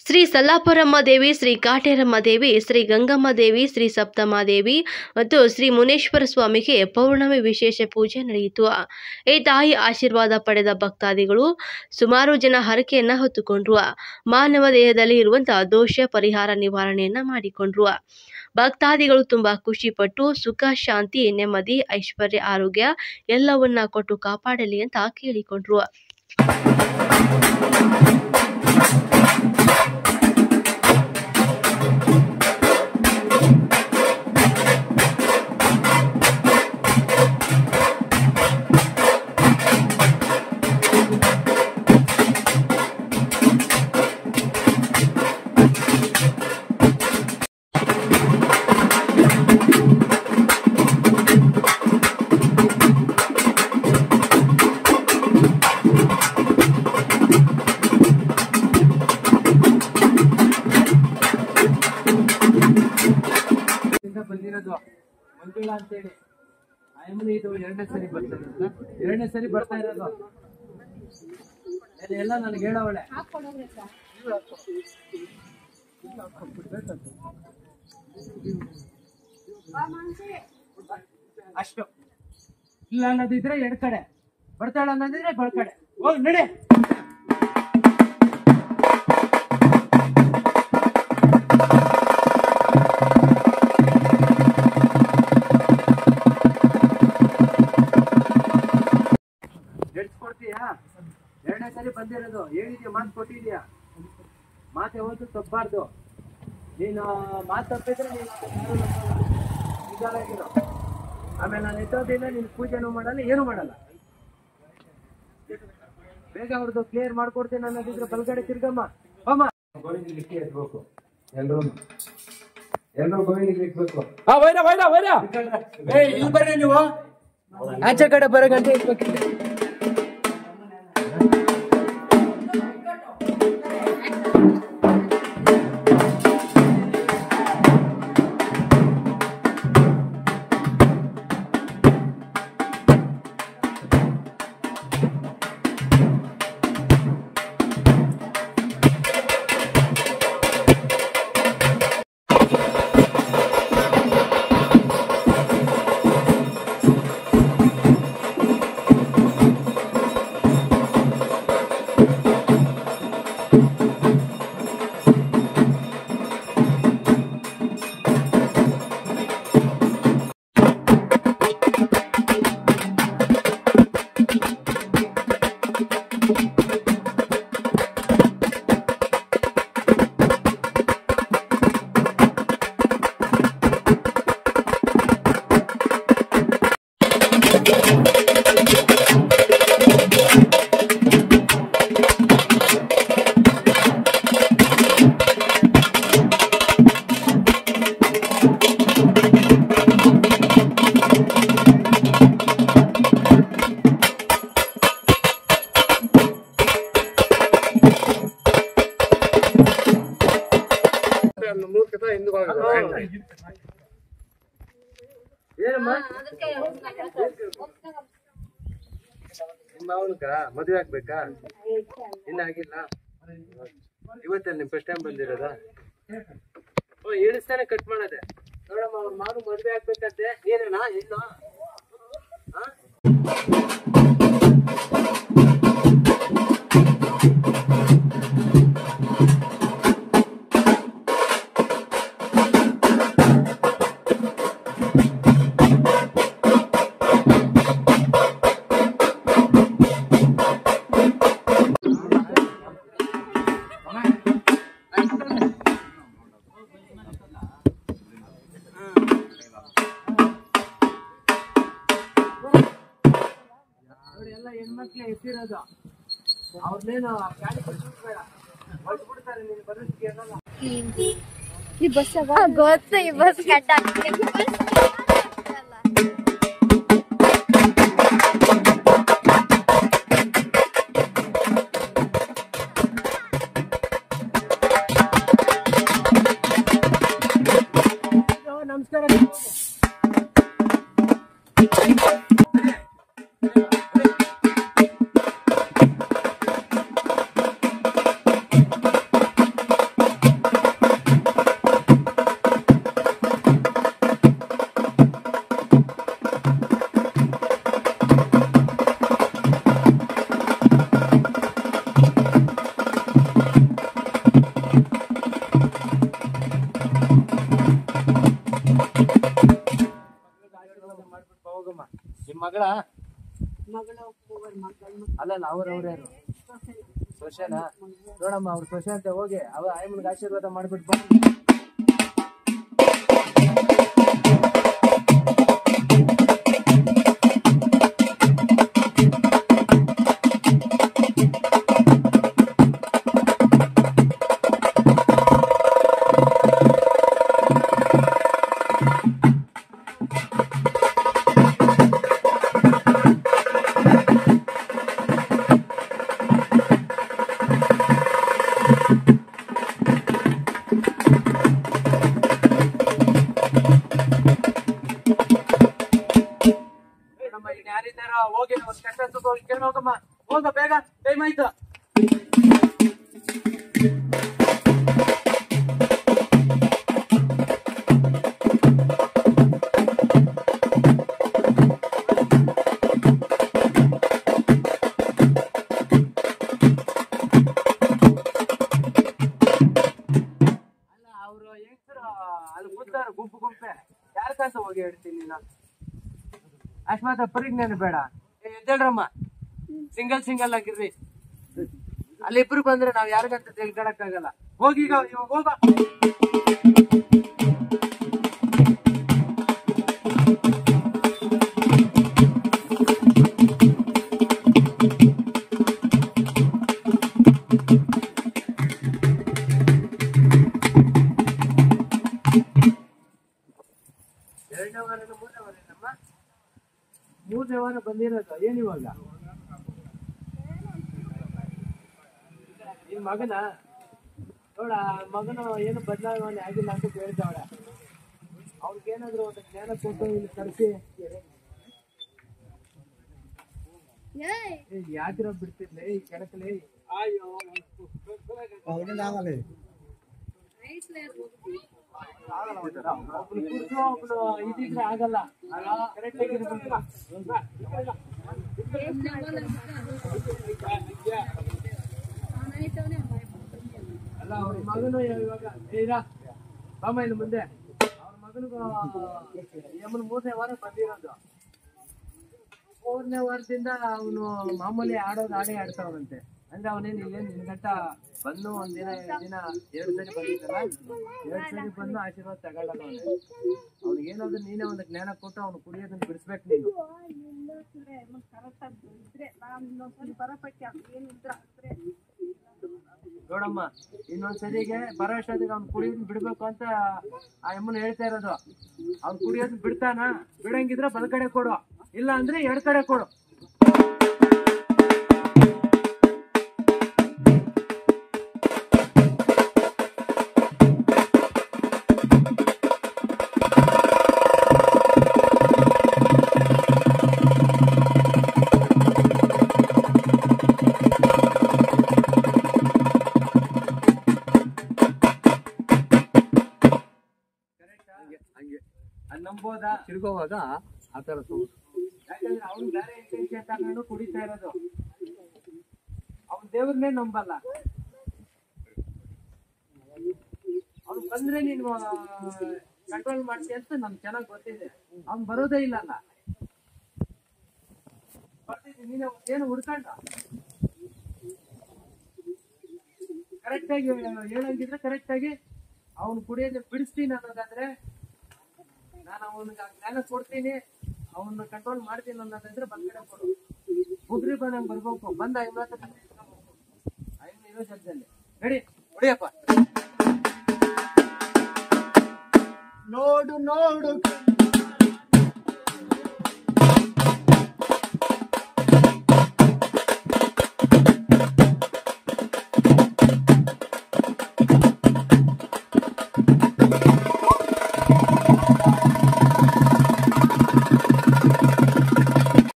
ಶ್ರೀ ಸಲ್ಲಾಪುರಮ್ಮ ದೇವಿ, ಶ್ರೀ ಕಾಟೇರಮ್ಮ ದೇವಿ, ಶ್ರೀ ಗಂಗಮ್ಮ ದೇವಿ, ಶ್ರೀ ಸಪ್ತಮ್ಮ ದೇವಿ ಮತ್ತು ಶ್ರೀ ಮುನೇಶ್ವರ ಸ್ವಾಮಿಗೆ ಪೌರ್ಣಮಿ ವಿಶೇಷ ಪೂಜೆ ನಡೆಯಿತು. ಈ ತಾಯಿ ಆಶೀರ್ವಾದ ಪಡೆದ ಭಕ್ತಾದಿಗಳು ಸುಮಾರು ಜನ ಹರಕೆಯನ್ನ ಹೊತ್ತುಕೊಂಡ್ರು. ಮಾನವ ದೇಹದಲ್ಲಿ ಇರುವಂತಹ ದೋಷ ಪರಿಹಾರ ನಿವಾರಣೆಯನ್ನ ಮಾಡಿಕೊಂಡ್ರು. ಭಕ್ತಾದಿಗಳು ತುಂಬಾ ಖುಷಿ ಪಟ್ಟು ಸುಖ, ಶಾಂತಿ, ನೆಮ್ಮದಿ, ಐಶ್ವರ್ಯ, ಆರೋಗ್ಯ ಎಲ್ಲವನ್ನ ಕೊಟ್ಟು ಕಾಪಾಡಲಿ ಅಂತ ಕೇಳಿಕೊಂಡ್ರು. ಬಂದಿರೋದು ಮಂಜುಳಾ ಅಂತೇಳಿ ಇದು ಎರಡನೇ ಸರಿ ಬರ್ತಾ ಇರೋದು ಎಲ್ಲ ನನಗೆ ಹೇಳವಳೆ ಅಷ್ಟು ಇಲ್ಲ ಅನ್ನೋದಿದ್ರೆ ಎಡ್ ಕಡೆ ಬರ್ತಾಳ ಅನ್ನೋದಿದ್ರೆ ಬಳ್ಕಡೆ ಹೋಗಿ ನಡೆ. ಕೊಡ್ತೀಯಾ? ಎರಡನೇ ಸರಿ ಬಂದಿರೋದು ಹೇಳಿದ್ಯಾ, ಮಾತು ಕೊಟ್ಟಿದ್ಯಾ, ಮಾತು ಯಾವತ್ತು ತಪ್ಪಬಾರ್ದು. ನೀನು ಮಾತು ತಪ್ಪಿದ್ರೆ ನೀನು ನಿಧಾನಾಗಿರೋ. ಆಮೇಲೆ ನಾನು ಎತ್ತೋದಿಲ್ಲ, ನೀನು ಪೂಜೆನೂ ಮಾಡಲ್ಲ, ಏನೂ ಮಾಡಲ್ಲ. ಬೇಗ ಅವ್ರದ್ದು ಕ್ಲಿಯರ್ ಮಾಡ್ಕೊಡ್ತೀನಿ ಅನ್ನೋದಿದ್ರೆ ಬಲ್ಗಡೆ ತಿರ್ಗಮ್ಮ ಅಮ್ಮ. ಗೋವಿಂದಲಿಕ್ಕೆ ಎತ್ಬೇಕು, ಎಲ್ರು ಗೋವಿಂದಲಿಕ್ಕೆ ಇಟ್ಬೇಕು. ಇಲ್ಲಿ ಬರ್ರಿ ನೀವು, ಆಚೆ ಕಡೆ ಬರೋ ಗಂಟೆ ಇಟ್ಬೇಕಿಲ್ಲ. ಮದುವೆ ಆಗ್ಬೇಕಾ? ಇನ್ನಾಗಿಲ್ಲ. ಇವತ್ತಲ್ಲಿ ನಿಮ್ ಫಸ್ಟ್ ಟೈಮ್ ಬಂದಿರೋದ? ಹೇಳಿಸ್ತಾನೆ ಕಟ್ ಮಾಡದೆ ನೋಡಮ್ಮ. ಅವ್ರ ಮಾಡು ಮದುವೆ ಆಗ್ಬೇಕಂತೆ. ಏನೇನಾ ಇನ್ನು ಎಲ್ಲ ಹೆಣ್ಮಕ್ಳೇ ಎತ್ತಿರೋದು. ಅವ್ರನ್ನೇನು ಗಾಡಿ ಬೇಡ ಹೊಡ್ಬಿಡ್ತಾರೆ. ನೀನು ಬರೋದಕ್ಕೆ ಏನಲ್ಲ. ಈ ಬಸ್ ಗೊತ್ತು, ಈ ಬಸ್ ಕಟ್ಟ ನಮಸ್ಕಾರ. ಅಲ್ಲಲ್ಲ ಅವ್ರವ್ರ್ಯಾರು ಸೊಸೆನಾ ನೋಡಮ್ಮ ಅವ್ರ ಸೊಸೆ ಅಂತ ಹೋಗಿ ಅವ ಆಯಮ್ಮನಿಗೆ ಆಶೀರ್ವಾದ ಮಾಡ್ಬಿಟ್ಟು ಬಾ. ಯಾರಿದ್ದಾರ ಹೋಗಿ ಕಷ್ಟ ಸುಖ ಕೇಳಿ ಹೋಗಮ್ಮ, ಹೋಗ ಬೇಗ, ಟೈಮ್ ಆಯ್ತು. ಅಲ್ಲ ಅವರು ಹೆಂಗಸರು ಅಲ್ಲಿ ಕೂತಾರ ಗುಂಪು ಗುಂಪೆ, ಯಾರಕ್ಕಂತ ಹೋಗಿ ಹೇಳ್ತೀನಿ ನಾನು. ಅಷ್ಮಾತ್ ಪರಿಜ್ಞಾನ ಬೇಡ, ಎದ್ದೇಳ್ರಮ್ಮ, ಸಿಂಗಲ್ ಆಗಿರ್ರಿ. ಅಲ್ಲಿ ಇಬ್ರು ಬಂದ್ರೆ ನಾವ್ ಯಾರಿಗಂತ ತಿಳ್ಕೊಳಕ್ಕಾಗಲ್ಲ. ಹೋಗಿ ಇವಾಗ ಹೋಗ. ಎರಡನೇ ವಾರನ ಮೂರನೇ ವಾರನಮ್ಮ? ಮೂರನೇ ವಾರ ಬಂದಿರೋದು. ಏನಿವಾಗ ನಿನ್ ಮಗನ ನೋಡ, ಮಗನು ಏನು ಬದಲಾವಣೆ ಆಗಿಲ್ಲ ಅಂತ ಹೇಳ್ತಾವಳ. ಅವ್ರಿಗೇನಾದ್ರು ಒಂದು ಜ್ಞಾನ ಕೊಟ್ಟು ಇಲ್ಲಿ ಕರ್ಸಿ ಯಾತಿರ ಬಿಡ್ತಿರ್ಲಿ ಈ ಕೆಳಕಲಿ. ಒಬ್ಳು ಕುಡ್ಸು, ಒಬ್ಳು ಇದಿದ್ರೆ ಆಗಲ್ಲ. ಕರೆಕ್ಟ್ ಆಗಿರ್ಬೇಕು. ಅಲ್ಲ ಅವ್ರ ಮಗನು ಇವಾಗ ಬಾಮ ಇಲ್ಲಿ ಮುಂದೆ ಅವ್ರ ಮಗನಿಗೂ ಯಮನ್ ಮೂರನೇ ವಾರ ಬಂದಿರೋದು. 4ನೇ ವಾರದಿಂದ ಅವನು ಮಾಮೂಲಿ ಆಡೋದು ಆಡ್ತಾವನಂತೆ. ಅಂದ್ರೆ ಅವನೇನು ಇಲ್ಲೇನು ನಿನ್ಗಟ್ಟ ಬಂದು ಒಂದಿನ 2 ಸರಿ ಬಂದಿದ್ದಲ್ಲ, 2 ಸರಿ ಬಂದು ಆಶೀರ್ವಾದ ತಗೊಳ್ಳಲ್ಲ. ಅವ್ನಿಗೆ ಏನಾದ್ರು ನೀನೇ ಒಂದು ಜ್ಞಾನ ಕೊಟ್ಟು ಅವ್ನು ಕುಡಿಯೋದನ್ನ ಬಿಡಿಸ್ಬೇಕು ನೀನು. ನೋಡಮ್ಮ, ಇನ್ನೊಂದ್ಸರಿಗೆ ಬರೋ ಅಷ್ಟೊತ್ತಿಗೆ ಅವ್ನು ಕುಡಿಯೋದನ್ನ ಬಿಡ್ಬೇಕು ಅಂತ ಆ ಅಮ್ಮನ ಹೇಳ್ತಾ ಇರೋದು. ಅವ್ನು ಕುಡಿಯೋದನ್ನ ಬಿಡ್ತಾನ? ಬಿಡಂಗಿದ್ರೆ ಬಲ ಕಡೆ ಕೊಡು, ಇಲ್ಲ ಅಂದ್ರೆ ಎಡ್ ಕಡೆ ಕೊಡು. ಅಲ್ಲಿ ನಂಬೋದ ತಿರ್ಗೋವಾಗ ಆತರ ಯಾಕಂದ್ರೆ ಅವ್ನು ಬೇರೆ ಇಂಟೆನ್ಷನ್ ತಗೊಂಡು ಕುಡಿತಾ ಇರೋದು. ಅವ್ನ ದೇವ್ರನ್ನೇ ನಂಬಲ್ಲ. ಅವ್ನು ಬಂದ್ರೆ ನೀನು ಕಂಟ್ರೋಲ್ ಮಾಡ್ತೀಯ ಅಂತ ನಮ್ಗೆ ಚೆನ್ನಾಗ್ ಗೊತ್ತಿದೆ. ಅವ್ನು ಬರೋದೇ ಇಲ್ಲಲ್ಲ. ಬರ್ತಿದ್ದಿ ನೀನು ಏನು ಹುಡ್ಕೊಂಡ ಕರೆಕ್ಟಾಗಿ ಹೇಳಂಗಿದ್ರೆ ಕರೆಕ್ಟಾಗಿ ಅವ್ನು ಕುಡಿಯೋದು ಬಿಡಿಸ್ತೀನಿ ಅನ್ನೋದಾದ್ರೆ ನಾನು ಅವನಿಗೆ ಜ್ಞಾನ ಕೊಡ್ತೀನಿ, ಅವನ್ನ ಕಂಟ್ರೋಲ್ ಮಾಡ್ತೀನಿ ಅನ್ನೋದಾದ್ರೆ ಬಂದ್ಗಡೆ ಕೊಡು. ಮುಗ್ರಿ ಬಂದಂಗೆ ಬರ್ಬೇಕು. ಬಂದ 50 ಇರೋ ಜಾಗದಲ್ಲಿ ರೆಡಿ ಹೊಡಿಯಪ್ಪ. ನೋಡು